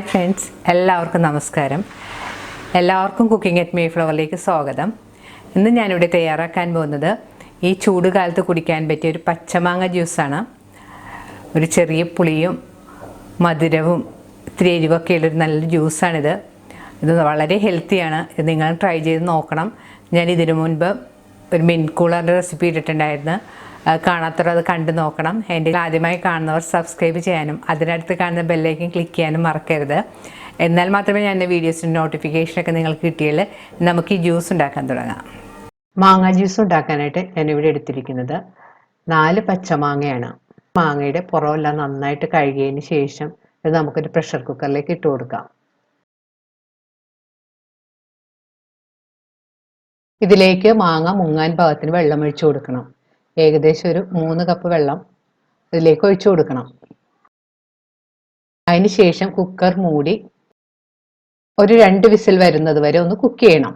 Hi friends, എല്ലാവർക്കും നമസ്കാരം. എല്ലാവർക്കും കുക്കിംഗ് അറ്റ് മേഫ്ലവറിലേക്ക് സ്വാഗതം. ഇന്ന് ഞാനിവിടെ തയ്യാറാക്കാൻ പോകുന്നത് ഈ ചൂട് കാലത്ത് കുടിക്കാൻ പറ്റിയ ഒരു പച്ചമാങ്ങ ജ്യൂസാണ്. ഒരു ചെറിയ പുളിയും മധുരവും ഇത്തിരി എരിവൊക്കെ ഉള്ളൊരു നല്ലൊരു ജ്യൂസാണിത്. ഇത് വളരെ ഹെൽത്തിയാണ്. ഇത് നിങ്ങൾ ട്രൈ ചെയ്ത് നോക്കണം. ഞാൻ ഇതിനു മുൻപ് ഒരു മിൻറ്റ് കൂളറിൻ്റെ റെസിപ്പി ഇട്ടിട്ടുണ്ടായിരുന്നു. കാണാത്തവർ അത് കണ്ടു നോക്കണം. എൻ്റെ ആദ്യമായി കാണുന്നവർ സബ്സ്ക്രൈബ് ചെയ്യാനും അതിനടുത്ത് കാണുന്ന ബെല്ലൈക്കൻ ക്ലിക്ക് ചെയ്യാനും മറക്കരുത്. എന്നാൽ മാത്രമേ ഞാൻ എൻ്റെ വീഡിയോസിൻ്റെ നോട്ടിഫിക്കേഷനൊക്കെ നിങ്ങൾക്ക് കിട്ടിയാൽ നമുക്ക് ഈ ജ്യൂസ് ഉണ്ടാക്കാൻ തുടങ്ങാം. മാങ്ങ ജ്യൂസ് ഉണ്ടാക്കാനായിട്ട് ഞാനിവിടെ എടുത്തിരിക്കുന്നത് 4 പച്ചമാങ്ങയാണ്. മാങ്ങയുടെ പുറമെല്ലാം നന്നായിട്ട് കഴുകിയതിന് ശേഷം ഇത് നമുക്കൊരു പ്രഷർ കുക്കറിലേക്ക് ഇട്ട് കൊടുക്കാം. ഇതിലേക്ക് മാങ്ങ മുങ്ങാൻ പാകത്തിന് വെള്ളം ഒഴിച്ചു കൊടുക്കണം. ഏകദേശം ഒരു 3 കപ്പ് വെള്ളം ഇതിലേക്ക് ഒഴിച്ചു കൊടുക്കണം. അതിന് ശേഷം കുക്കർ മൂടി ഒരു 2 വിസിൽ വരുന്നത് വരെ ഒന്ന് കുക്ക് ചെയ്യണം.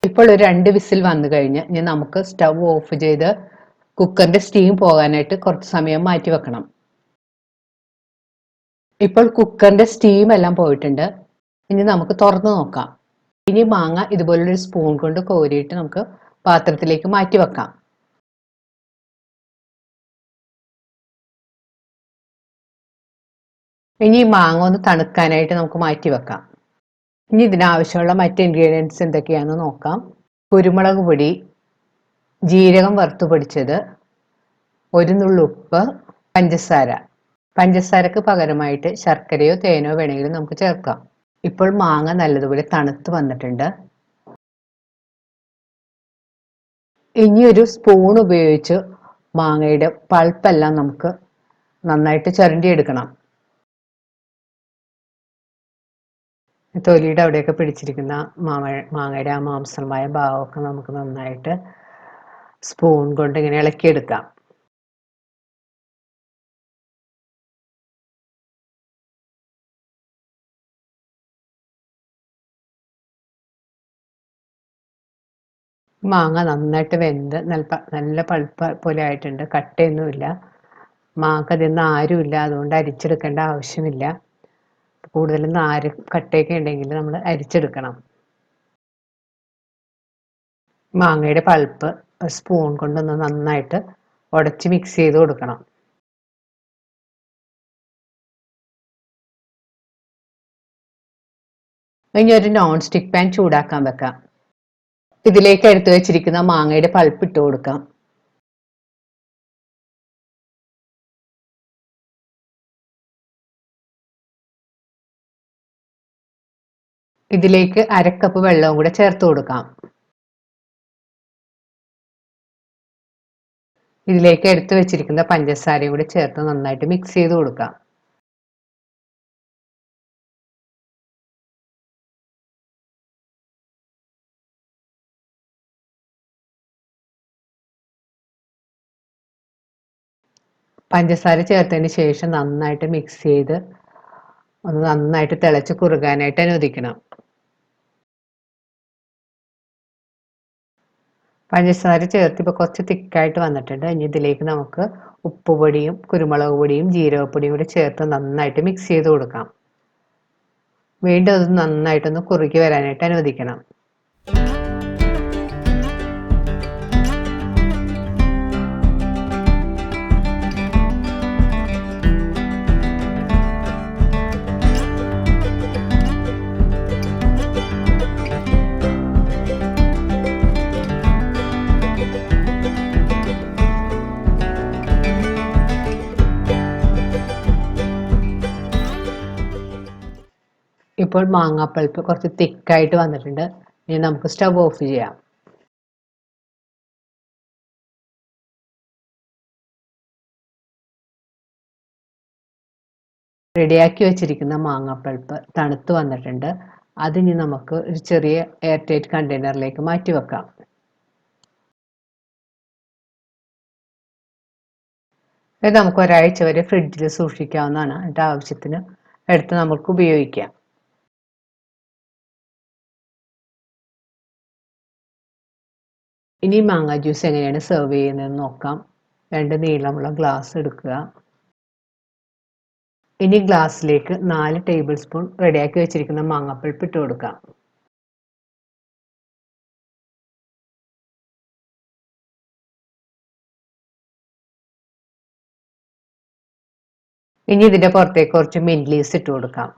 ഇപ്പോൾ ഒരു 2 വിസിൽ വന്നു കഴിഞ്ഞ് ഇനി നമുക്ക് സ്റ്റവ് ഓഫ് ചെയ്ത് കുക്കറിന്റെ സ്റ്റീം പോകാനായിട്ട് കുറച്ച് സമയം മാറ്റി വെക്കണം. ഇപ്പോൾ കുക്കറിന്റെ സ്റ്റീം എല്ലാം പോയിട്ടുണ്ട്. ഇനി നമുക്ക് തുറന്നു നോക്കാം. ഇനി മാങ്ങ ഇതുപോലൊരു സ്പൂൺ കൊണ്ട് കോരിയിട്ട് നമുക്ക് പാത്രത്തിലേക്ക് മാറ്റി വെക്കാം. ഇനി ഈ മാങ്ങ ഒന്ന് തണുക്കാനായിട്ട് നമുക്ക് മാറ്റി വെക്കാം. ഇനി ഇതിനാവശ്യമുള്ള മറ്റ് ഇൻഗ്രീഡിയൻസ് എന്തൊക്കെയാണെന്ന് നോക്കാം. കുരുമുളക് പൊടി, ജീരകം വറുത്തു പൊടിച്ചത്, ഒരു നുള്ളുപ്പ്, പഞ്ചസാര. പഞ്ചസാരക്ക് പകരമായിട്ട് ശർക്കരയോ തേനോ വേണമെങ്കിലും നമുക്ക് ചേർക്കാം. ഇപ്പോൾ മാങ്ങ നല്ലതുപോലെ തണുത്ത് വന്നിട്ടുണ്ട്. ഇനി ഒരു സ്പൂൺ ഉപയോഗിച്ച് മാങ്ങയുടെ പൾപ്പെല്ലാം നമുക്ക് നന്നായിട്ട് ചുരണ്ടിയെടുക്കണം. തൊലിയുടെ അവിടെയൊക്കെ പിടിച്ചിരിക്കുന്ന മാങ്ങയുടെ ആ മാംസമായ ഭാഗമൊക്കെ നമുക്ക് നന്നായിട്ട് സ്പൂൺ കൊണ്ട് ഇങ്ങനെ ഇളക്കിയെടുക്കാം. മാങ്ങ നന്നായിട്ട് വെന്ത് നല്ല പൾപ്പ് പോലെ ആയിട്ടുണ്ട്. കട്ടയൊന്നുമില്ല. മാങ്ങ തിന്ന ആരുമില്ല, അതുകൊണ്ട് അരിച്ചെടുക്കേണ്ട ആവശ്യമില്ല. കൂടുതലും നാര് കട്ടയൊക്കെ ഉണ്ടെങ്കിൽ നമ്മൾ അരിച്ചെടുക്കണം. മാങ്ങയുടെ പൾപ്പ് സ്പൂൺ കൊണ്ടൊന്ന് നന്നായിട്ട് ഉടച്ച് മിക്സ് ചെയ്ത് കൊടുക്കണം. ഇനി ഒരു നോൺ സ്റ്റിക്ക് പാൻ ചൂടാക്കാൻ വെക്കാം. ഇതിലേക്ക് എടുത്തു വെച്ചിരിക്കുന്ന മാങ്ങയുടെ പൾപ്പ് ഇട്ട് കൊടുക്കാം. ഇതിലേക്ക് 1/2 കപ്പ് വെള്ളവും കൂടെ ചേർത്ത് കൊടുക്കാം. ഇതിലേക്ക് എടുത്തു വെച്ചിരിക്കുന്ന പഞ്ചസാരയും കൂടി ചേർത്ത് നന്നായിട്ട് മിക്സ് ചെയ്ത് കൊടുക്കാം. പഞ്ചസാര ചേർത്തതിന് ശേഷം നന്നായിട്ട് മിക്സ് ചെയ്ത് ഒന്ന് നന്നായിട്ട് തിളച്ച് കുറുകാനായിട്ട് അനുവദിക്കണം. പഞ്ചസാര ചേർത്ത് ഇപ്പോൾ കുറച്ച് തിക്കായിട്ട് വന്നിട്ടുണ്ട്. ഇനി ഇതിലേക്ക് നമുക്ക് ഉപ്പുപൊടിയും കുരുമുളക് പൊടിയും ജീരകപ്പൊടിയും കൂടി ചേർത്ത് നന്നായിട്ട് മിക്സ് ചെയ്ത് കൊടുക്കാം. വീണ്ടും അത് നന്നായിട്ടൊന്ന് കുറുകി വരാനായിട്ട് അനുവദിക്കണം. ഇപ്പോൾ മാങ്ങാപ്പൾപ്പ് കുറച്ച് തിക്കായിട്ട് വന്നിട്ടുണ്ട്. ഇനി നമുക്ക് സ്റ്റവ് ഓഫ് ചെയ്യാം. റെഡിയാക്കി വെച്ചിരിക്കുന്ന മാങ്ങാപ്പൾപ്പ് തണുത്ത് വന്നിട്ടുണ്ട്. അതിനി നമുക്ക് ഒരു ചെറിയ എയർ ടൈറ്റ് കണ്ടെയ്നറിലേക്ക് മാറ്റി വെക്കാം. ഇത് നമുക്ക് ഒരാഴ്ച വരെ ഫ്രിഡ്ജിൽ സൂക്ഷിക്കാവുന്നതാണ്. അതിൻ്റെ ആവശ്യത്തിന് എടുത്ത് നമുക്ക് ഉപയോഗിക്കാം. ഇനി മാങ്ങ ജ്യൂസ് എങ്ങനെയാണ് സെർവ് ചെയ്യുന്നതെന്ന് നോക്കാം. 2 നീളമുള്ള ഗ്ലാസ് എടുക്കുക. ഇനി ഗ്ലാസ്സിലേക്ക് 4 ടേബിൾ സ്പൂൺ റെഡിയാക്കി വെച്ചിരിക്കുന്ന മാങ്ങാപ്പൾപ്പ് ഇട്ട് കൊടുക്കാം. ഇനി ഇതിന്റെ പുറത്തേക്ക് കുറച്ച് മിന്റ് ലീവ്സ് ഇട്ട് കൊടുക്കാം.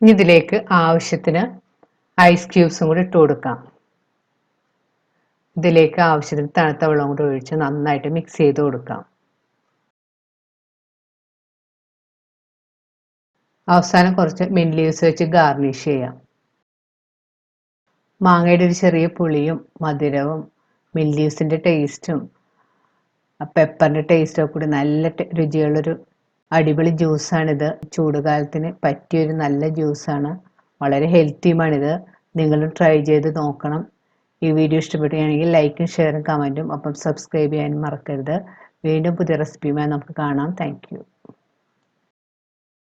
ഇനി ഇതിലേക്ക് ആവശ്യത്തിന് ഐസ് ക്യൂബ്സും കൂടി ഇട്ട് കൊടുക്കാം. ഇതിലേക്ക് ആവശ്യത്തിന് തണുത്ത വെള്ളം കൂടി ഒഴിച്ച് നന്നായിട്ട് മിക്സ് ചെയ്ത് കൊടുക്കാം. അവസാനം കുറച്ച് മിന്റ് ലീവ്സ് വെച്ച് ഗാർണിഷ് ചെയ്യാം. മാങ്ങയുടെ ഒരു ചെറിയ പുളിയും മധുരവും മിന്റ് ലീവ്സിൻ്റെ ടേസ്റ്റും പെപ്പറിൻ്റെ ടേസ്റ്റും ഒക്കെ കൂടി നല്ല രുചിയുള്ളൊരു അടിപൊളി ജ്യൂസാണിത്. ചൂടുകാലത്തിന് പറ്റിയൊരു നല്ല ജ്യൂസാണ്. വളരെ ഹെൽത്തിയുമാണിത്. നിങ്ങളും ട്രൈ ചെയ്ത് നോക്കണം. ഈ വീഡിയോ ഇഷ്ടപ്പെടുകയാണെങ്കിൽ ലൈക്കും ഷെയറും കമൻറ്റും ഒപ്പം സബ്സ്ക്രൈബ് ചെയ്യാനും മറക്കരുത്. വീണ്ടും പുതിയ റെസിപ്പിയുമായി നമുക്ക് കാണാം. Thank you.